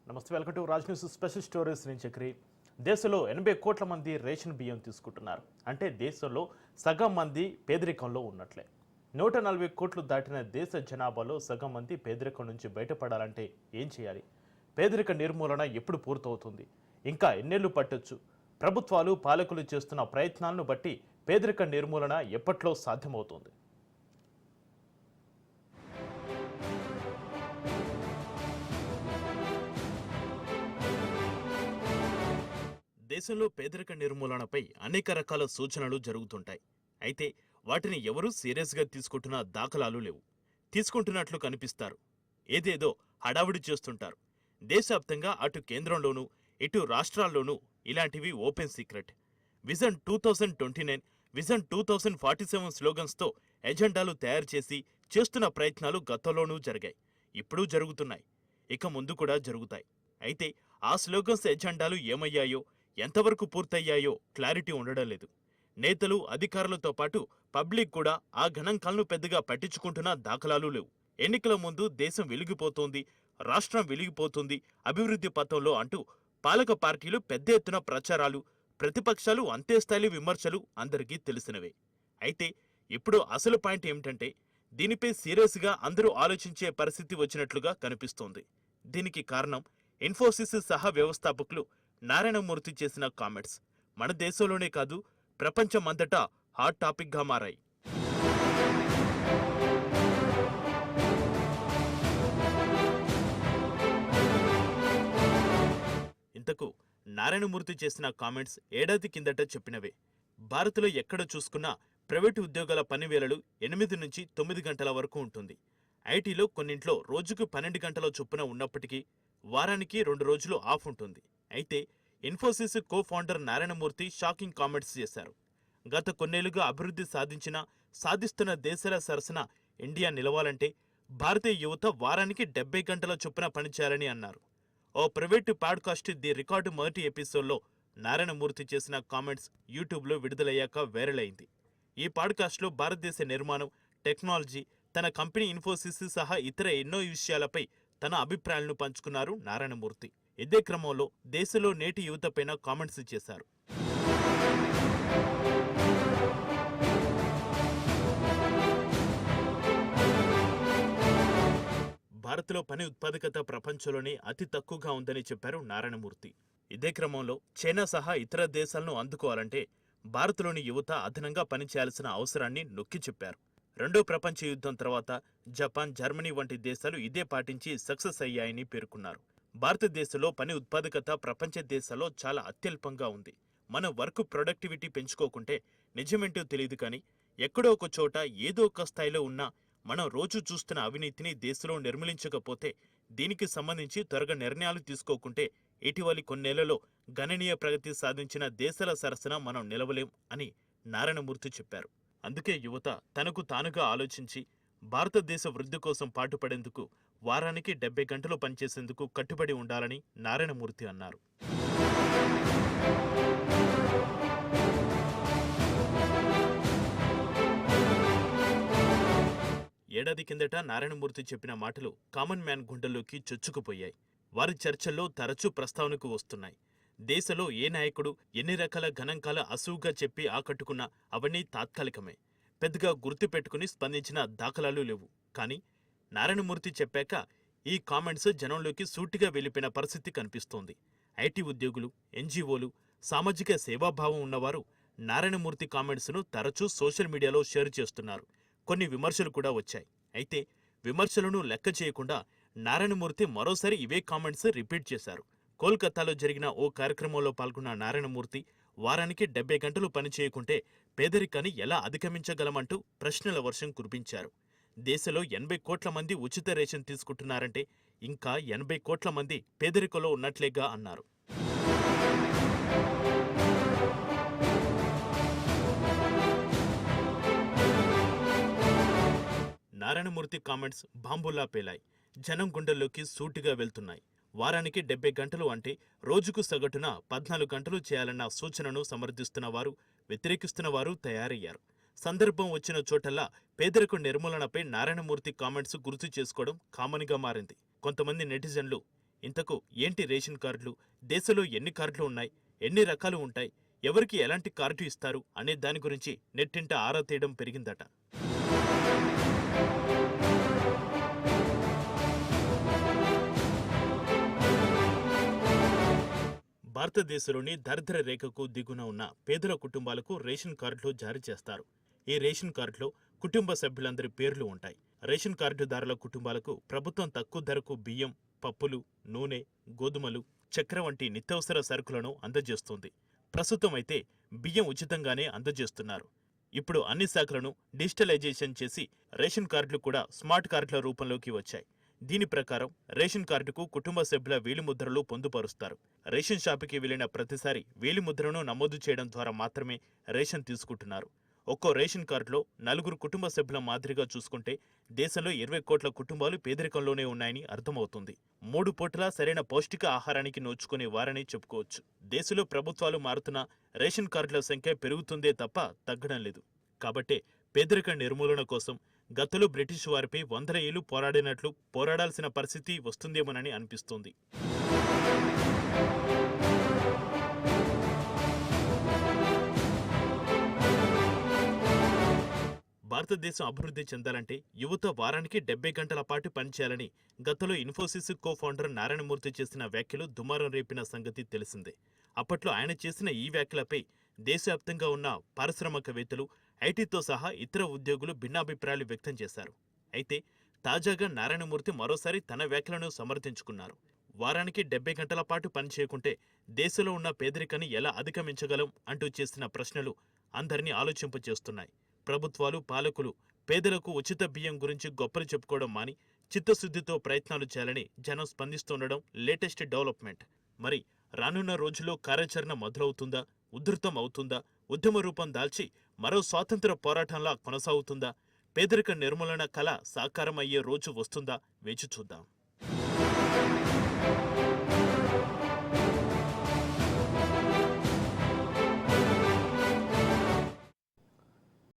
నమస్తే, welcome to Raj news special stories. నేను చక్రి. దేశంలో 80 కోట్ల మంది రేషన్ బియ్యం తీసుకుంటున్నారు. అంటే దేశంలో సగం మంది పేదరికంలో ఉన్నట్లే. 140 కోట్లు దాటిన దేశ జనాభాలో సగం మంది పేదరికం నుంచి బయటపడాలంటే ఏం చేయాలి? పేదరిక నిర్మూలన ఎప్పుడు పూర్తవుతుంది? ఇంకా ఎన్నేళ్లు పట్టొచ్చు? ప్రభుత్వాలు పాలకులు చేస్తున్న ప్రయత్నాలను బట్టి పేదరిక నిర్మూలన ఎప్పట్లో సాధ్యమవుతుంది? దేశంలో పేదరిక నిర్మూలనపై అనేక రకాల సూచనలు జరుగుతుంటాయి. అయితే వాటిని ఎవరూ సీరియస్గా తీసుకుంటున్న దాఖలాలు లేవు. తీసుకుంటున్నట్లు కనిపిస్తారు. ఏదేదో హడావుడి చేస్తుంటారు. దేశవ్యాప్తంగా అటు కేంద్రంలోనూ ఇటు రాష్ట్రాల్లోనూ ఇలాంటివి ఓపెన్ సీక్రెట్. విజన్ 2029, విజన్ 2047 స్లోగన్స్తో ఎజెండాలు తయారు చేసి చేస్తున్న ప్రయత్నాలు గతంలోనూ జరిగాయి, ఇప్పుడు జరుగుతున్నాయి, ఇక ముందు కూడా జరుగుతాయి. అయితే ఆ స్లోగన్స్ ఎజెండాలు ఏమయ్యాయో, ఎంతవరకు పూర్తయ్యాయో క్లారిటీ ఉండడం లేదు. నేతలు అధికారులతో పాటు పబ్లిక్ కూడా ఆ గణాంకాలను పెద్దగా పట్టించుకుంటున్న దాఖలాలు లేవు. ఎన్నికల ముందు దేశం వెలిగిపోతోంది, రాష్ట్రం వెలిగిపోతుంది, అభివృద్ధి పథంలో అంటూ పాలక పార్టీలు పెద్ద ఎత్తున ప్రచారాలు, ప్రతిపక్షాలు అంతే స్థాయి విమర్శలు అందరికీ తెలిసినవే. అయితే ఇప్పుడు అసలు పాయింట్ ఏమిటంటే, దీనిపై సీరియస్గా అందరూ ఆలోచించే పరిస్థితి వచ్చినట్లుగా కనిపిస్తోంది. దీనికి కారణం ఇన్ఫోసిస్ సహా వ్యవస్థాపకులు నారాయణమూర్తి చేసిన కామెంట్స్ మన దేశంలోనే కాదు, ప్రపంచమంతటా హాట్ టాపిక్గా మారాయి. ఇంతకు నారాయణమూర్తి చేసిన కామెంట్స్ ఏడాది కిందట చెప్పినవే. భారత్లో ఎక్కడ చూసుకున్నా ప్రైవేటు ఉద్యోగాల పని వేళలు 8 నుంచి 9 గంటల వరకు ఉంటుంది. ఐటీలో కొన్నింట్లో రోజుకు 12 గంటల చొప్పున ఉన్నప్పటికీ వారానికి 2 రోజులు ఆఫ్ ఉంటుంది. అయితే Infosys co founder Narayana Murthy shocking comments చేశారు. గత కొన్నేళ్లుగా అభివృద్ధి సాధిస్తున్న దేశాల సరసన ఇండియా నిలవాలంటే భారతీయ యువత వారానికి 70 గంటల చొప్పున పనిచేయాలని అన్నారు. ఓ ప్రైవేటు పాడ్కాస్ట్ ది రికార్డు మొదటి ఎపిసోడ్లో నారాయణమూర్తి చేసిన కామెంట్స్ యూట్యూబ్లో విడుదలయ్యాక వైరల్ అయింది. ఈ పాడ్కాస్ట్లో భారతదేశ నిర్మాణం, టెక్నాలజీ, తన కంపెనీ ఇన్ఫోసిస్ సహా ఇతర ఎన్నో విషయాలపై తన అభిప్రాయాలను పంచుకున్నారు నారాయణమూర్తి. ఇదే క్రమంలో దేశంలో నేటి యువతపైన కామెంట్స్ చేశారు. భారత్లో పని ఉత్పాదకత ప్రపంచంలోనే అతి తక్కువగా ఉందని చెప్పారు నారాయణమూర్తి. ఇదే క్రమంలో చైనా సహా ఇతర దేశాలను అందుకోవాలంటే భారత్లోని యువత అదనంగా పనిచేయాల్సిన అవసరాన్ని నొక్కి చెప్పారు. రెండో ప్రపంచ యుద్ధం తర్వాత జపాన్, జర్మనీ వంటి దేశాలు ఇదే పాటించి సక్సెస్ అయ్యాయని పేర్కొన్నారు. భారతదేశంలో పని ఉత్పాదకత ప్రపంచ దేశాల్లో చాలా అత్యల్పంగా ఉంది. మన వర్క్ ప్రొడక్టివిటీ పెంచుకోకుంటే నిజమేంటో తెలియదు, కానీ ఎక్కడో ఒక చోట ఏదో ఒక స్థాయిలో ఉన్న మనం రోజు చూస్తున్న అవినీతిని దేశంలో నిర్మూలించకపోతే, దీనికి సంబంధించి త్వరగా నిర్ణయాలు తీసుకోకుంటే ఇటీవలి కొన్నేళ్లలో గణనీయ ప్రగతి సాధించిన దేశాల సరసన మనం నిలవలేం అని నారాయణమూర్తి చెప్పారు. అందుకే యువత తనకు తానుగా ఆలోచించి భారతదేశ వృద్ధి కోసం పాటుపడేందుకు వారానికి 70 గంటలు పనిచేసేందుకు కట్టుబడి ఉండాలని నారాయణమూర్తి అన్నారు. ఏడాది కిందట నారాయణమూర్తి చెప్పిన మాటలు కామన్ మ్యాన్ గుండెల్లోకి చొచ్చుకుపోయాయి. వారి చర్చల్లో తరచూ ప్రస్తావనకు వస్తున్నాయి. దేశంలో ఏ నాయకుడు ఎన్ని రకాల గణాంకాల అసూగా చెప్పి ఆకట్టుకున్నా అవన్నీ తాత్కాలికమే. పెద్దగా గుర్తుపెట్టుకుని స్పందించిన దాఖలాలు లేవు. కానీ నారాయణమూర్తి చెప్పాక ఈ కామెంట్స్ జనంలోకి సూటిగా వెళ్లిపోయిన పరిస్థితి కనిపిస్తోంది. ఐటీ ఉద్యోగులు, ఎన్జీఓలు, సామాజిక సేవాభావం ఉన్నవారు నారాయణమూర్తి కామెంట్స్ను తరచూ సోషల్ మీడియాలో షేర్ చేస్తున్నారు. కొన్ని విమర్శలు కూడా వచ్చాయి. అయితే విమర్శలను లెక్క చేయకుండా నారాయణమూర్తి మరోసారి ఇవే కామెంట్స్ రిపీట్ చేశారు. కోల్కతాలో జరిగిన ఓ కార్యక్రమంలో పాల్గొన్న నారాయణమూర్తి వారానికి 70 గంటలు పనిచేయకుంటే పేదరికాన్ని ఎలా అధిగమించగలమంటూ ప్రశ్నల వర్షం కురిపించారు. దేశంలో 80 కోట్ల మంది ఉచిత రేషన్ తీసుకుంటున్నారంటే ఇంకా 80 కోట్ల మంది పేదరికంలో ఉన్నట్లేగా అన్నారు. నారాయణమూర్తి కామెంట్స్ బాంబుల్లా పేలాయి. జనం గుండెల్లోకి సూటిగా వెళ్తున్నాయి. వారానికి 70 గంటలు అంటే రోజుకు సగటున 14 గంటలు చేయాలన్న సూచనను సమర్థిస్తున్నవారు, వ్యతిరేకిస్తున్నవారు తయారయ్యారు. సందర్భం వచ్చిన చోటల్లా పేదరిక నిర్మూలనపై నారాయణమూర్తి కామెంట్స్ గుర్తు చేసుకోవడం కామన్గా మారింది. కొంతమంది నెటిజన్లు ఇంతకు ఏంటి రేషన్ కార్డులు, దేశంలో ఎన్ని కార్డులు ఉన్నాయి, ఎన్ని రకాలు ఉంటాయి, ఎవరికి ఎలాంటి కార్డు ఇస్తారు అనే దాని గురించి నెట్టింట ఆరా తీయడం పెరిగిందట. భారతదేశంలోని దరిద్ర రేఖకు దిగున ఉన్న పేదల కుటుంబాలకు రేషన్ కార్డులు జారీ చేస్తారు. ఈ రేషన్ కార్డులో కుటుంబ సభ్యులందరి పేర్లు ఉంటాయి. రేషన్ కార్డుదారుల కుటుంబాలకు ప్రభుత్వం తక్కువ ధరకు బియ్యం, పప్పులు, నూనె, గోధుమలు, చక్కెర వంటి నిత్యావసర సరుకులను అందజేస్తుంది. ప్రస్తుతం అయితే బియ్యం ఉచితంగానే అందజేస్తున్నారు. ఇప్పుడు అన్ని శాఖలను డిజిటలైజేషన్ చేసి రేషన్ కార్డులు కూడా స్మార్ట్ కార్డుల రూపంలోకి వచ్చాయి. దీని ప్రకారం రేషన్ కార్డుకు కుటుంబ సభ్యుల వేలిముద్రలు పొందుపరుస్తారు. రేషన్ షాపుకి వెళ్లిన ప్రతిసారి వేలిముద్రను నమోదు చేయడం ద్వారా మాత్రమే రేషన్ తీసుకుంటున్నారు. ఒక్కో రేషన్ కార్డులో 4 కుటుంబ సభ్యుల మాదిరిగా చూసుకుంటే దేశంలో 20 కోట్ల కుటుంబాలు పేదరికంలోనే ఉన్నాయని అర్థమవుతుంది. 3 పూటలా సరైన పౌష్టిక ఆహారానికి నోచుకునే వారని చెప్పుకోవచ్చు. దేశంలో ప్రభుత్వాలు మారుతున్నా రేషన్ కార్డుల సంఖ్య పెరుగుతుందే తప్ప తగ్గడం లేదు. కాబట్టే పేదరిక నిర్మూలన కోసం గతంలో బ్రిటిష్ వారిపై 100 ఏళ్లు పోరాడినట్లు పోరాడాల్సిన పరిస్థితి వస్తుందేమోనని అనిపిస్తోంది. భారతదేశం అభివృద్ధి చెందాలంటే యువత వారానికి 70 గంటల పాటు పనిచేయాలని గతంలో ఇన్ఫోసిస్ కో ఫౌండర్ నారాయణమూర్తి చేసిన వ్యాఖ్యలు దుమారం రేపిన సంగతి తెలిసిందే. అప్పట్లో ఆయన చేసిన ఈ వ్యాఖ్యలపై దేశవ్యాప్తంగా ఉన్న పారిశ్రామికవేత్తలు, ఐటీతో సహా ఇతర ఉద్యోగులు భిన్నాభిప్రాయాలు వ్యక్తం చేశారు. అయితే తాజాగా నారాయణమూర్తి మరోసారి తన వ్యాఖ్యలను సమర్థించుకున్నారు. వారానికి 70 గంటల పాటు పనిచేయకుంటే దేశంలో ఉన్న పేదరికాన్ని ఎలా అధిగమించగలం అంటూ చేసిన ప్రశ్నలు అందరినీ ఆలోచింపచేస్తున్నాయి. ప్రభుత్వాలు, పాలకులు పేదలకు ఉచిత బియ్యం గురించి గొప్పలు చెప్పుకోవడం మాని చిత్తశుద్ధితో ప్రయత్నాలు చేయాలని జనం స్పందిస్తుండడం లేటెస్ట్ డెవలప్మెంట్. మరి రానున్న రోజుల్లో కార్యాచరణ మొదలవుతుందా, ఉధృతం అవుతుందా, ఉద్యమ రూపం దాల్చి మరో స్వాతంత్ర పోరాటంలా కొనసాగుతుందా, పేదరిక నిర్మూలన కళ సాకారం అయ్యే రోజు వస్తుందా? వేచి చూద్దాం.